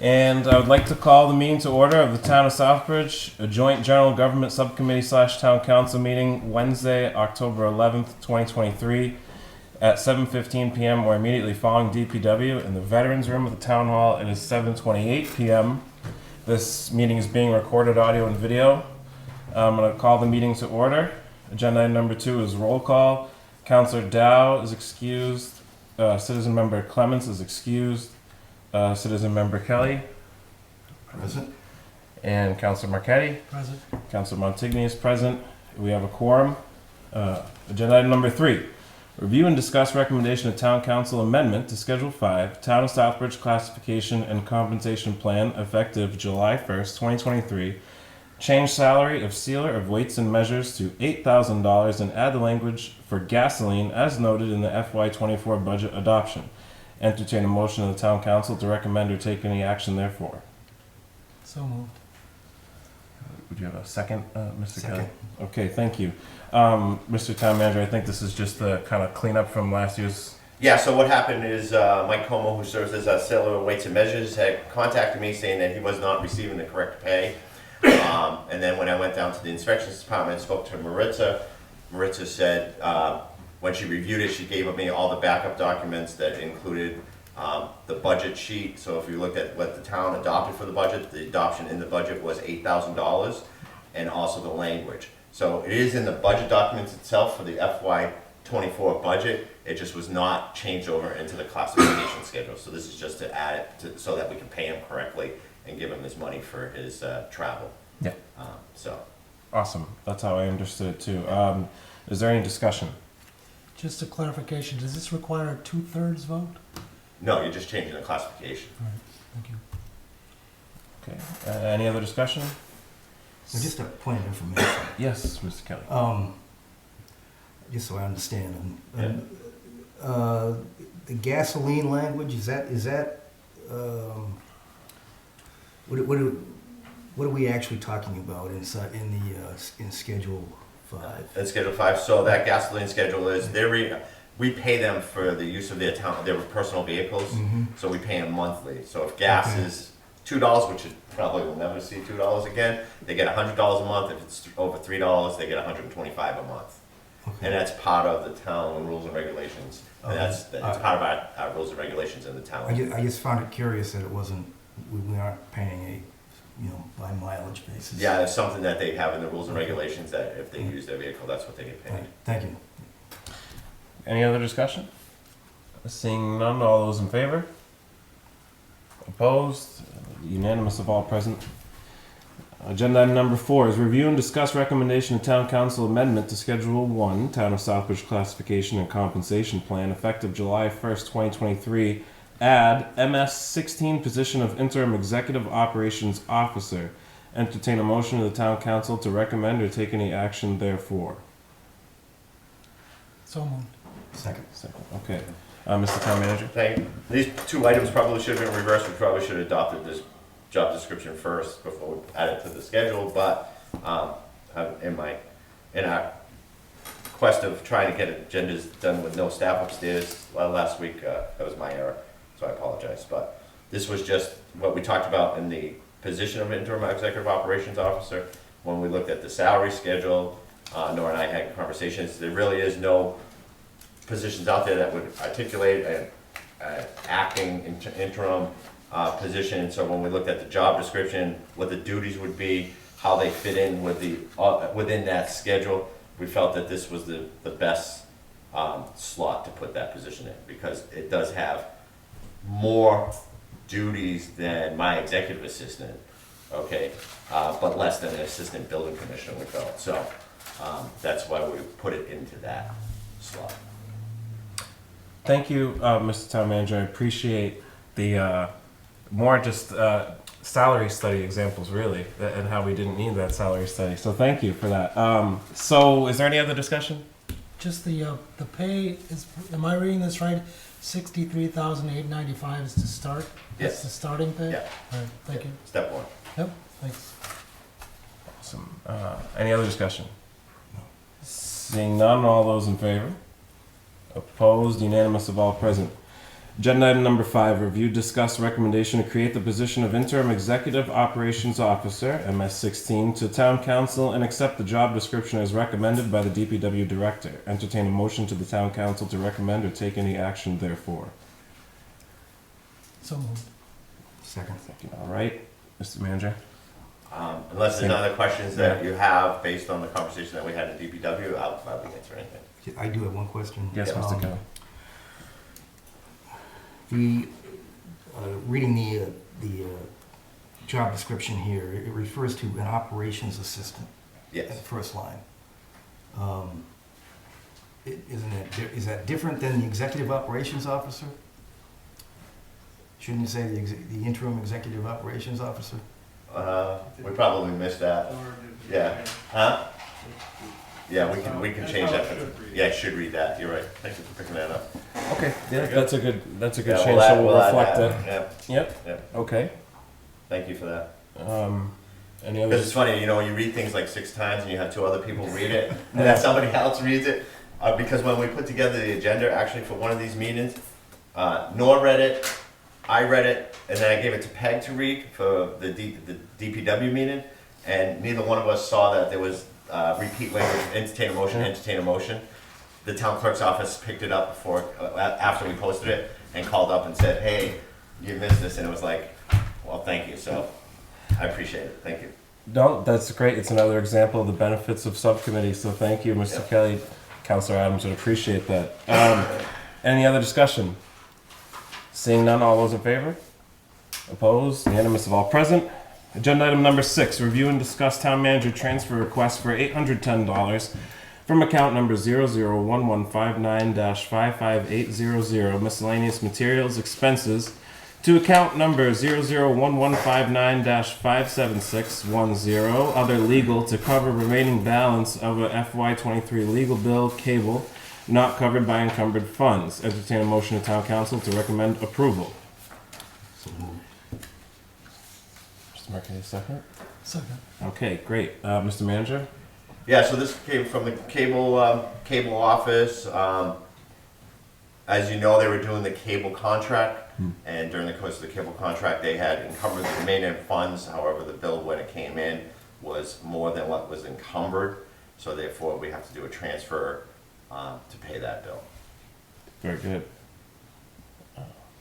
And I would like to call the meeting to order of the Town of Southbridge, a joint general government subcommittee / town council meeting Wednesday, October 11th, 2023 at 7:15 p.m. or immediately following DPW in the Veterans Room of the Town Hall. It is 7:28 p.m. This meeting is being recorded audio and video. I'm going to call the meeting to order. Agenda item number 2 is roll call. Councilor Dow is excused. Citizen Member Clements is excused. Citizen Member Kelly. Present. And Councilor Marchetti. Present. Councilor Montigny is present. We have a quorum. Agenda item number 3. Review and discuss recommendation of Town Council amendment to Schedule 5, Town of Southbridge Classification and Compensation Plan effective July 1st, 2023. Change salary of sealer of weights and measures to $8,000 and add the language for gasoline as noted in the FY24 budget adoption. Entertain a motion of the Town Council to recommend or take any action therefore. So moved. Would you have a second, Mr. Second. Kelly? Okay, thank you. Mr. Town Manager, I think this is just the kind of cleanup from last year's. Yeah, so what happened is Mike Como, who serves as a seller of weights and measures, had contacted me saying that he was not receiving the correct pay. And then when I went down to the inspections department and spoke to Maritza, Maritza said when she reviewed it, she gave me all the backup documents that included the budget sheet. So if you looked at what the town adopted for the budget, the adoption in the budget was $8,000 and also the language. So it is in the budget documents itself for the FY24 budget. It just was not changed over into the classification schedule. So this is just to add it to, so that we can pay him correctly and give him his money for his travel. Yeah. So. Awesome. That's how I understood it too. Is there any discussion? Just a clarification, does this require a 2/3 vote? No, you're just changing the classification. All right, thank you. Okay. Any other discussion? So just a point of information, Yes, Mr. Kelly. just so I understand. The gasoline language, is that what are we actually talking about inside in Schedule 5? That's Schedule 5. So that gasoline schedule is we pay them for the use of their personal vehicles. Mm-hmm. So we pay them monthly. So if gas Okay. is $2, which is probably will never see $2 again, they get $100 a month. If it's over $3, they get $125 a month. Okay. And that's part of the town rules and regulations. And Okay. that's part of our rules and regulations in the town. I just found it curious that it wasn't, we aren't paying by mileage basis. Yeah, it's something that they have in the rules and regulations that if they use their vehicle, that's what they get All paid. right, thank you. Any other discussion? Seeing none, all those in favor? Opposed? Unanimous of all present. Agenda item number 4 is review and discuss recommendation of Town Council amendment to Schedule 1, Town of Southbridge Classification and Compensation Plan, effective July 1st, 2023. Add MS-16 position of Interim Executive Operations Officer. Entertain a motion of the Town Council to recommend or take any action therefore. So moved. Second. Second. Okay. Mr. Town Manager? Thank you. These two items probably should have been reversed. We probably should have adopted this job description first before we add it to the schedule, but in our quest of trying to get agendas done with no staff upstairs last week, that was my error, so I apologize. But this was just what we talked about in the position of interim executive operations officer. When we looked at the salary schedule, Nora and I had conversations. There really is no positions out there that would articulate an acting interim position. So when we looked at the job description, what the duties would be, how they fit in with the within that schedule, we felt that this was the best slot to put that position in, because it does have more duties than my executive assistant, okay, but less than an assistant building commissioner, we felt. So that's why we put it into that slot. Thank you, Mr. Town Manager. I appreciate the more just salary study examples, really, and how we didn't need that salary study. So thank you for that. So is there any other discussion? Just the pay is, am I reading this right? 63,895 is to start? Yes. That's the starting pay? Yeah. All right, thank you. Step 1. Yep, thanks. Awesome. Any other discussion? Seeing none, all those in favor? Opposed? Unanimous of all present. Agenda item number 5, review, discuss recommendation to create the position of interim executive operations officer, MS-16, to town council and accept the job description as recommended by the DPW director. Entertain a motion to the town council to recommend or take any action therefore. So moved. Second. All right, Mr. Manager. Unless there's other questions that you have based on the conversation that we had in DPW, I'll gladly answer anything. I do have one question. Yes, Mr. Kelly. Reading the job description here, it refers to an operations assistant. Yes. At the first line. Is that different than the executive operations officer? Shouldn't you say the interim executive operations officer? We probably missed that. Yeah. Huh? Yeah, we can change that. Yeah, I should read that. You're right. Thank you for picking that up. Okay, yeah, that's a good Yeah, change, so we'll add reflect that. that. Yep. Yep, okay. Thank you for that. Any other? Because it's funny, you read things like 6 times and you have 2 other people read it, and then somebody else reads it. Because when we put together the agenda, actually for one of these meetings, Nora read it, I read it, and then I gave it to Peg to read for the DPW meeting, and neither one of us saw that there was repeat language, entertain a motion. The town clerk's office picked it up after we posted it, and called up and said, hey, you missed this, and it was like, well, thank you, so I appreciate it, thank you. No, that's great. It's another example of the benefits of subcommittee, so thank you, Mr. Yep. Kelly. Councilor Adams would appreciate that. Any other discussion? Seeing none, all those in favor? Opposed? Unanimous of all present. Agenda item number 6, review and discuss town manager transfer request for $810 from account number 001159-55800 miscellaneous materials expenses to account number 001159-57610 other legal to cover remaining balance of a FY23 legal bill cable not covered by encumbered funds. Entertain a motion to town council to recommend approval. So moved. Mr. Marquez, second. Second. Okay, great. Mr. Manager? Yeah, so this came from the cable office. As you know, they were doing the cable contract, and during the course of the cable contract, they had encumbered the remaining funds. However, the bill when it came in was more than what was encumbered, so therefore we have to do a transfer to pay that bill. Very good.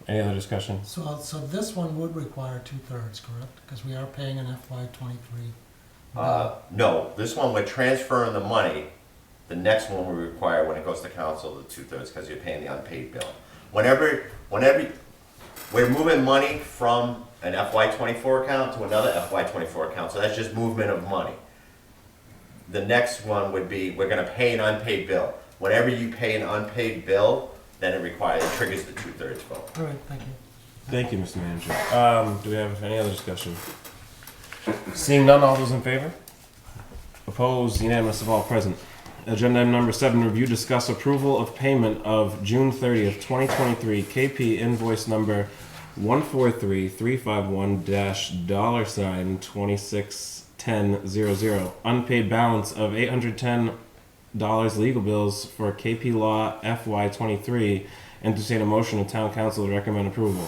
Any other discussion? So this one would require 2/3, correct? Because we are paying an FY23. No, this one we're transferring the money. The next one we require when it goes to council the 2/3 because you're paying the unpaid bill. Whenever we're moving money from an FY24 account to another FY24 account, so that's just movement of money. The next one would be we're going to pay an unpaid bill. Whenever you pay an unpaid bill, then it triggers the 2/3 vote. All right, thank you. Thank you, Mr. Manager. Do we have any other discussion? Seeing none, all those in favor? Opposed? Unanimous of all present. Agenda item number 7, review, discuss approval of payment of June 30th, 2023 KP invoice number $143-$261000. Unpaid balance of $810 legal bills for KP Law FY23. Entertain a motion of town council to recommend approval.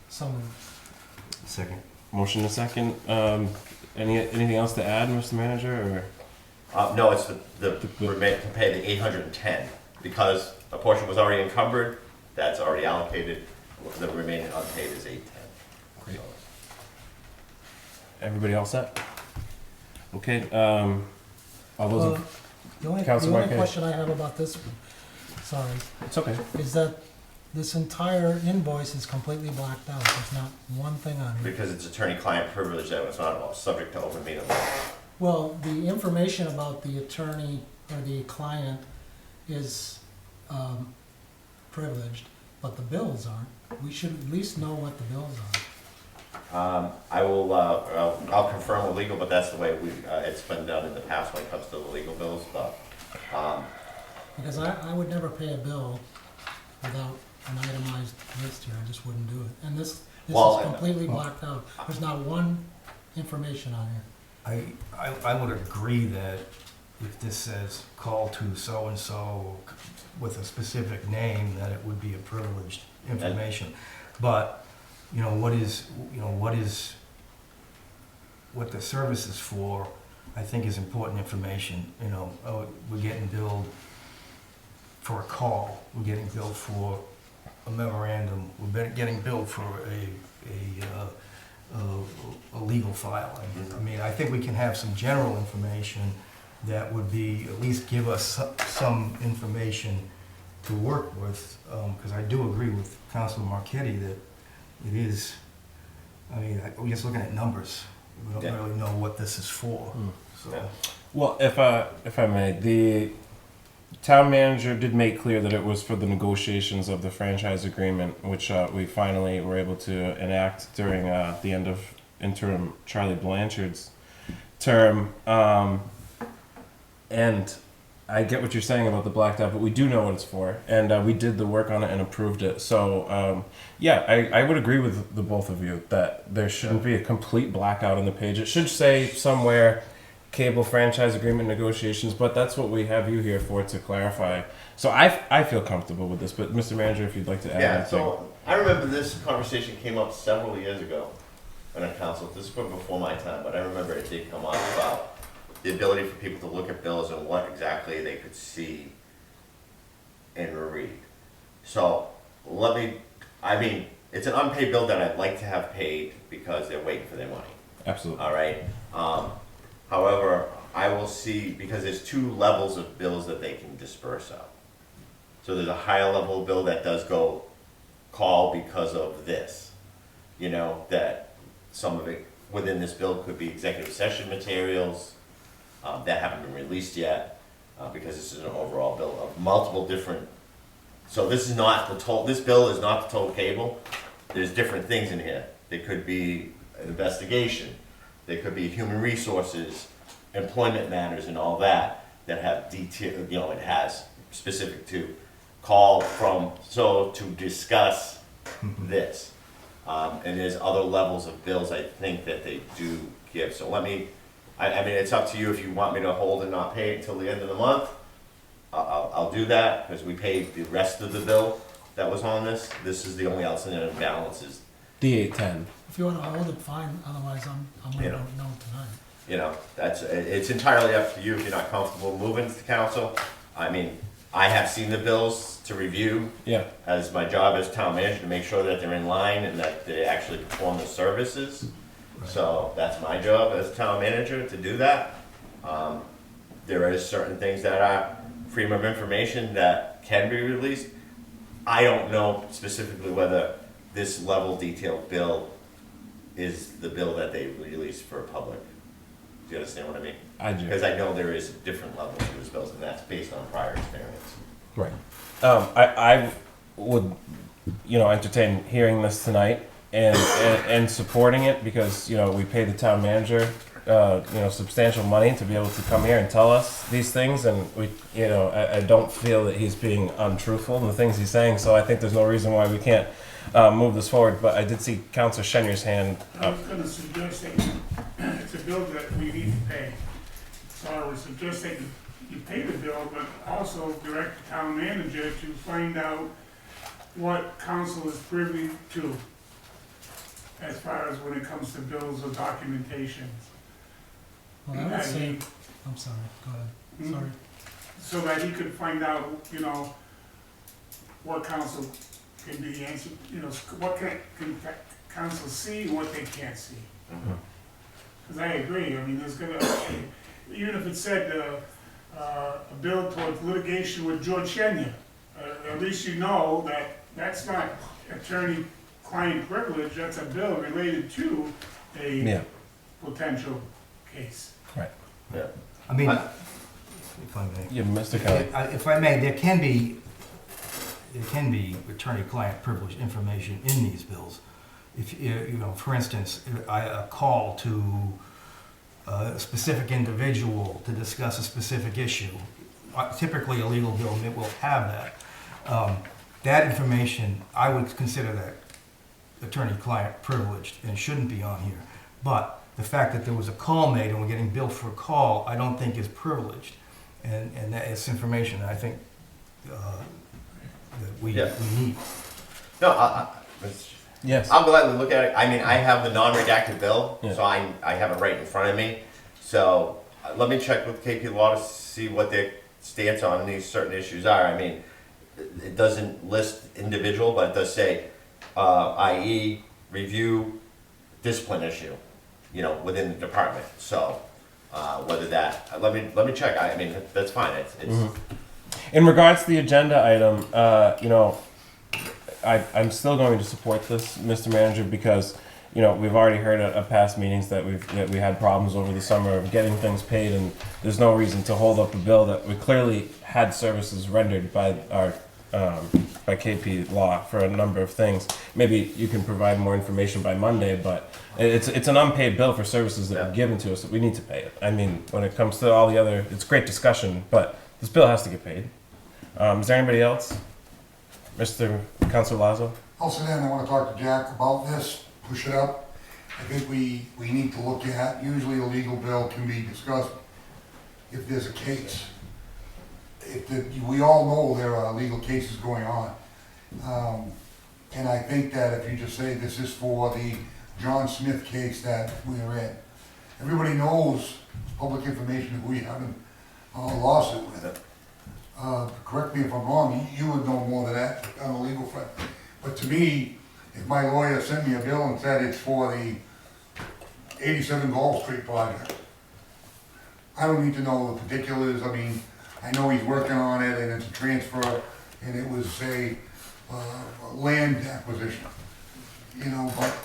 So moved. Second. Motion a second. Anything else to add, Mr. Manager? Or? No, it's to pay the 810 because a portion was already encumbered. That's already allocated. The remaining unpaid is 810. Great. Everybody all set? Okay. All those. The only Councilor Marquez. question I have about this one, sorry, It's okay. is that this entire invoice is completely blacked out. There's not one thing on it. Because it's attorney-client privilege that was not subject to open meeting law. Well, the information about the attorney or the client is privileged, but the bills aren't. We should at least know what the bills are. I will. I'll confirm with legal, but that's the way it's been done in the past when it comes to the legal bills. But Because I would never pay a bill without an itemized list here. I just wouldn't do it. And this Well, is completely blacked out. There's not one information on here. I would agree that if this says call to so-and-so with a specific name, that it would be a privileged information. But, what the service is for, I think is important information. We're getting billed for a call, we're getting billed for a memorandum, getting billed for a legal file. I mean, I think we can have some general information that would be, at least give us some information to work with, because I do agree with Councilor Marquetti that it is, we're just looking at numbers. We don't Yeah. really know what this is for, so. Yeah. Well, if I may, the town manager did make clear that it was for the negotiations of the franchise agreement, which we finally were able to enact during the end of interim Charlie Blanchard's term. And I get what you're saying about the blacked out, but we do know what it's for, and we did the work on it and approved it. So, yeah, I would agree with the both of you that there shouldn't be a complete blackout on the page. It should say somewhere cable franchise agreement negotiations, but that's what we have you here for, to clarify. So I feel comfortable with this, but Mr. Manager, if you'd like to add Yeah, anything. so I remember this conversation came up several years ago in a council. This was before my time, but I remember it did come up about the ability for people to look at bills and what exactly they could see and read. So it's an unpaid bill that I'd like to have paid because they're waiting for their money. Absolutely. All right. However, I will see, because there's two levels of bills that they can disperse of. So there's a higher level bill that does go call because of this. That some of it within this bill could be executive session materials that haven't been released yet, because this is an overall bill of multiple different. So this is not this bill is not the total cable. There's different things in here. There could be an investigation. There could be human resources, employment matters, and all that have detail. It has specific to call from to discuss this. And there's other levels of bills I think that they do give. So it's up to you if you want me to hold and not pay it until the end of the month. I'll do that, because we paid the rest of the bill that was on this. This is the only outstanding balances. D810. If you wanna hold it, fine, otherwise I'm gonna vote no tonight. It's entirely up to you if you're not comfortable moving to council. I have seen the bills to review. Yeah. As my job as town manager to make sure that they're in line and that they actually perform the services. Right. So that's my job as town manager to do that. There is certain things that are freedom of information that can be released. I don't know specifically whether this level detailed bill is the bill that they release for public. Do you understand what I mean? I do. Because I know there is different levels to these bills, and that's based on prior experience. Right. I would, entertain hearing this tonight and supporting it, because, we pay the town manager, substantial money to be able to come here and tell us these things, and I don't feel that he's being untruthful in the things he's saying, so I think there's no reason why we can't move this forward. But I did see Councilor Shenier's hand I up. was gonna suggest that it's a bill that we need to pay. So I would suggest that you pay the bill, but also direct the town manager to find out what council is privy to as far as when it comes to bills or documentation. Well, I would say, I'm sorry, go ahead, Hmm? sorry. So that he could find out, what council can be answered, what can council see and what they can't see. Because I agree, there's gonna, even if it said a bill towards litigation with George Shenya, at least you know that that's not attorney-client privilege, that's a bill related to a Yeah. potential case. Right. Yeah. If I may. Yeah, Mr. Kelly. If I may, there can be attorney-client privileged information in these bills. If, for instance, a call to a specific individual to discuss a specific issue, typically a legal bill will have that. That information, I would consider that attorney-client privileged and shouldn't be on here. But the fact that there was a call made and we're getting billed for a call, I don't think is privileged. and that is information I think that we Yeah. need. No, Yes. I'll gladly look at it. I mean, I have the non-redacted bill, Yeah. so I have it right in front of me. So let me check with KP Law to see what their stance on these certain issues are. I mean, it doesn't list individual, but it does say, i.e., review discipline issue, you know, within the department. So whether that, let me check. I mean, that's fine. It's In regards to the agenda item, you know, I'm still going to support this, Mr. Manager, because, you know, we've already heard at past meetings that we had problems over the summer of getting things paid, and there's no reason to hold up a bill that we clearly had services rendered by our by KP Law for a number of things. Maybe you can provide more information by Monday, but it's an unpaid bill for services that were given to us that we need to pay it. I mean, when it comes to all the other, it's great discussion, but this bill has to get paid. Is there anybody else? Mr. Councilor Lazo? Also then, I want to talk to Jack about this, push it up. I think we need to look at, usually a legal bill can be discussed if there's a case. We all know there are legal cases going on. And I think that if you just say this is for the John Smith case that we're in, everybody knows public information that we have a lawsuit with it. Correct me if I'm wrong, you would know more than that on the legal front. But to me, if my lawyer sent me a bill and said it's for the 87 Gulf Street project, I don't need to know the particulars. I mean, I know he's working on it and it's a transfer and it was a land acquisition. You know, but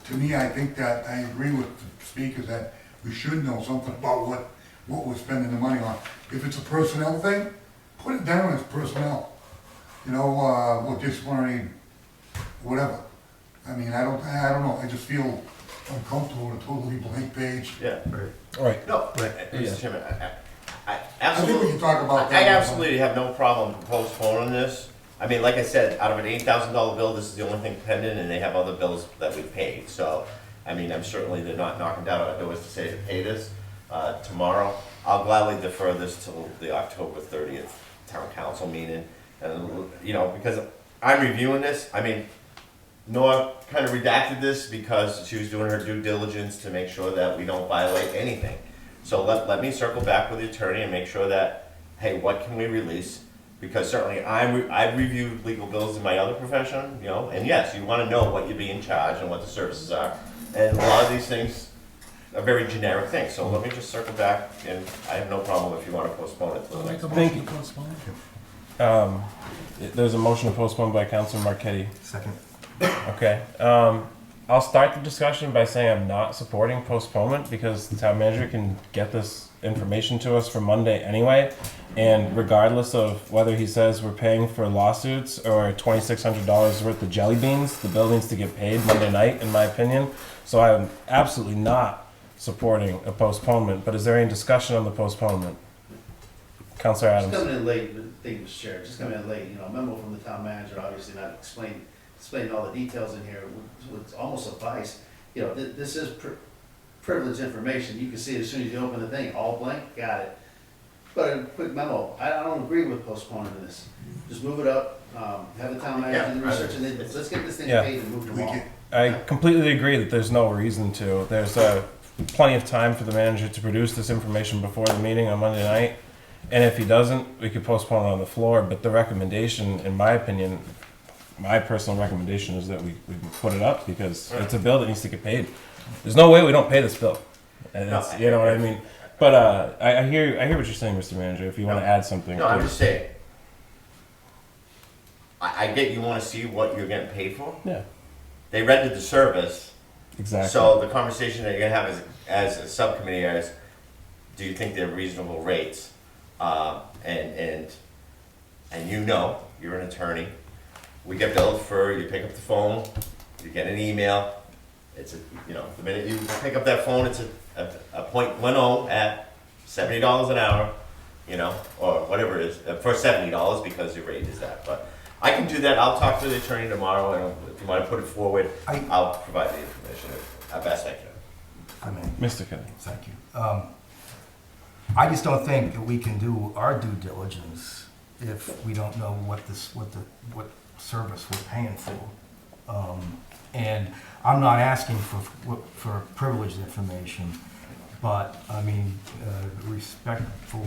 to me, I think that I agree with the speakers that we should know something about what we're spending the money on. If it's a personnel thing, put it down as personnel. You know, what disciplinary, whatever. I mean, I don't know. I just feel uncomfortable with a totally blank page. yeah. Right. No, Yeah. Mr. Chairman, I I think we absolutely. can talk about I that. absolutely have no problem postponing this. I mean, like I said, out of an $8,000 bill, this is the only thing pending, and they have other bills that we've paid. So, I mean, I'm certainly, they're not knocking down our doors to say to pay this tomorrow. I'll gladly defer this till the October 30th town council meeting. And, you know, because I'm reviewing this, I mean, Nora kind of redacted this because she was doing her due diligence to make sure that we don't violate anything. So let me circle back with the attorney and make sure that, hey, what can we release? Because certainly I've reviewed legal bills in my other profession, you know, and yes, you want to know what you're being charged and what the services are. And a lot of these things are very generic things. So let me just circle back, and I have no problem if you want to postpone it to I'll the make next a meeting. motion to postpone. There's a motion to postpone by Councilor Marquetti. Second. Okay. I'll start the discussion by saying I'm not supporting postponement because the town manager can get this information to us for Monday anyway. And regardless of whether he says we're paying for lawsuits or $2,600 worth of jelly beans, the bill needs to get paid Monday night, in my opinion. So I'm absolutely not supporting a postponement. But is there any discussion on the postponement? Councilor Just Adams. coming in late, thank you, Mr. Chair, just coming in late, you know, memo from the town manager, obviously not explaining all the details in here, with almost advice. You know, this is privileged information, you can see it as soon as you open the thing, all blank, got it. But a quick memo, I don't agree with postponing this, just move it up, have the town manager do the research, and then let's get this thing Yeah. paid and move We tomorrow. can, I completely agree that there's no reason to. There's plenty of time for the manager to produce this information before the meeting on Monday night. And if he doesn't, we could postpone it on the floor. But the recommendation, in my opinion, my personal recommendation is that we put it up because it's a bill that needs to get paid. There's no way we don't pay this bill. And No, it's, you know what I mean? But I hear what you're saying, Mr. Manager. If you want to add something. No, I'm please. just saying. I get you want to see what you're getting paid for. Yeah, They rendered the service. exactly. So the conversation that you're gonna have as a subcommittee is, do you think they're reasonable rates? And you know, you're an attorney. We get billed for, you pick up the phone, you get an email. It's the minute you pick up that phone, it's a .10 at $70 an hour, you know, or whatever it is, for $70 because your rate is that. But I can do that. I'll talk to the attorney tomorrow, and if you want to put it forward, I'll provide the information as best I can. I mean, Mr. Kelly. thank you. I just don't think that we can do our due diligence if we don't know what service we're paying for. And I'm not asking for privileged information, but I mean, respectful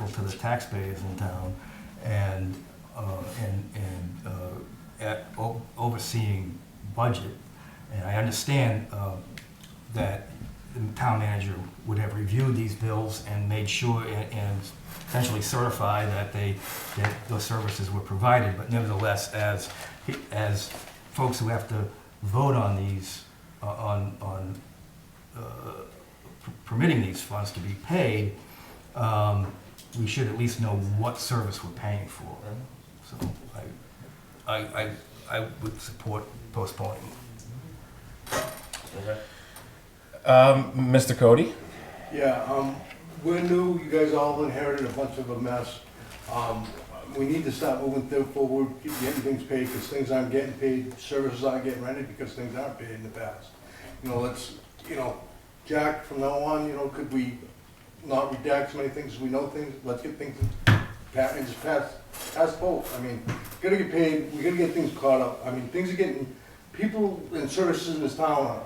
to the taxpayers in town, and overseeing budget. And I understand that the town manager would have reviewed these bills and made sure and essentially certify that those services were provided. But nevertheless, as folks who have to vote on these, permitting these funds to be paid, we should at least know what service we're paying for. So I would support postponing. Okay. Mr. Cody? Yeah, we're new, you guys all inherited a bunch of a mess. We need to start moving forward, getting things paid, because things aren't getting paid, services aren't getting rendered because things aren't paid in the past. Jack, from now on, could we not redact so many things as we know things? Let's get things pass both. I mean, gotta get paid, we gotta get things caught up. I mean, things are getting, people and services in this town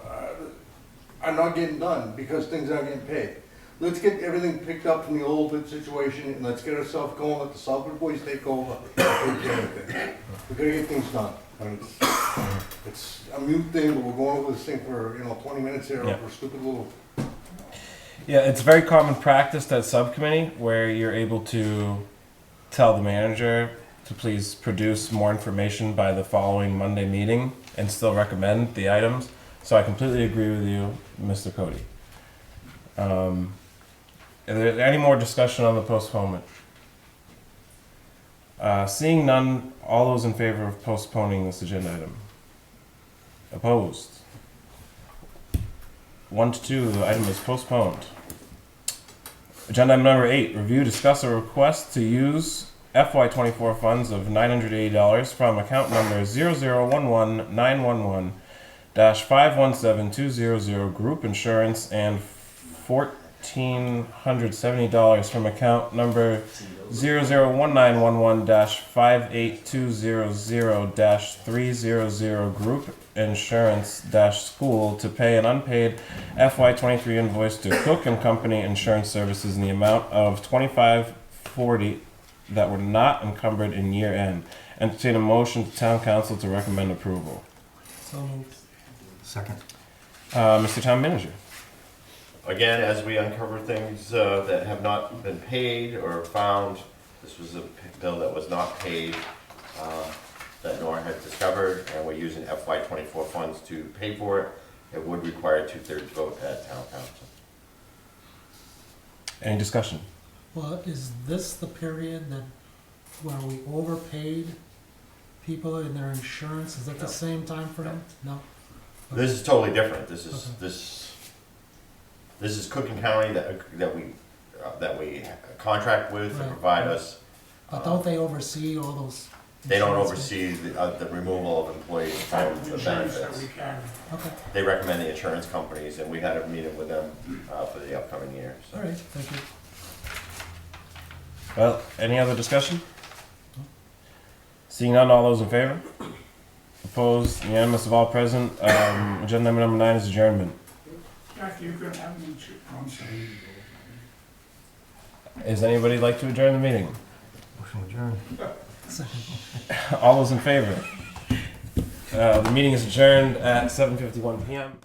are not getting done because things aren't getting paid. Let's get everything picked up from the old situation and let's get ourselves going, let the Southwood boys take over. We gotta get things done. I mean, it's a mute thing, but we're going over this thing for, 20 minutes here Yeah. over a stupid little. Yeah, it's very common practice at subcommittee where you're able to tell the manager to please produce more information by the following Monday meeting and still recommend the items. So I completely agree with you, Mr. Cody. Is there any more discussion on the postponement? Seeing none, all those in favor of postponing this agenda item? Opposed? 1 to 2, the item is postponed. Agenda item number 8, review, discuss a request to use FY24 funds of $980 from account number 0011911-517200 group insurance and $1,470 from account number 001911-58200-300 group insurance-school to pay an unpaid FY23 invoice to Cook and Company Insurance Services in the amount of $25.40 that were not encumbered in year end. Entertain a motion to town council to recommend approval. So moved. Second. Mr. Town Manager. Again, as we uncover things that have not been paid or found, this was a bill that was not paid that Nora had discovered, and we're using FY24 funds to pay for it. It would require a 2/3 vote at town council. Any discussion? Well, is this the period where we overpaid people in their insurance? Is that the No. same time frame? No? This is totally different. This is Okay. this is Cook and County that we contract with to Right. provide us. But don't they oversee all those? They don't insurance oversee the removal of employees Type from of the insurance that benefits. we carry. Okay, They recommend the insurance companies, and we had a meeting with them for the upcoming year. So. all right, thank you. Well, any other discussion? Seeing none, all those in favor? Opposed? Unanimous of all present. Agenda item number 9 is adjournment. Jack, you could have me, I'm sorry. Is anybody like to adjourn the meeting? Motion adjourned. Second. All those in favor? The meeting is adjourned at 7:51 p.m.